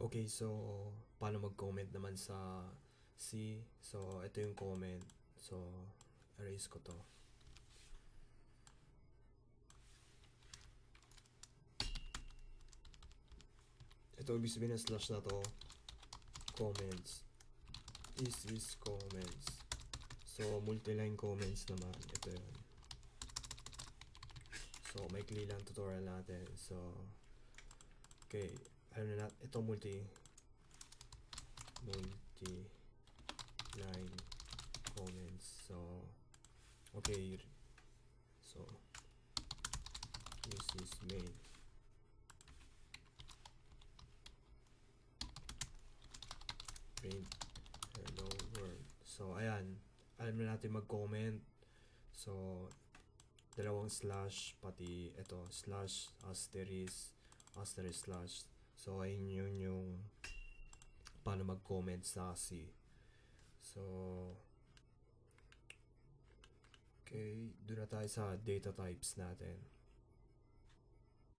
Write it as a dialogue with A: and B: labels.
A: Okay, so paano mag-comment naman sa C? So ito yung comment. So erase ko to. Ito ibig sabihin ng slash na to, comments. This is comments. So multi-line comments naman. Ito yun. So maikli lang tutorial natin. So okay, alam na natin ito multi-line comments. So okay, so this is main. Print hello world. So ayan, alam na natin mag-comment. So dalawang slash, pati ito slash, asterisk slash. So ayun yun yung paano mag-comment sa C. So okay, doon na tayo sa data types natin.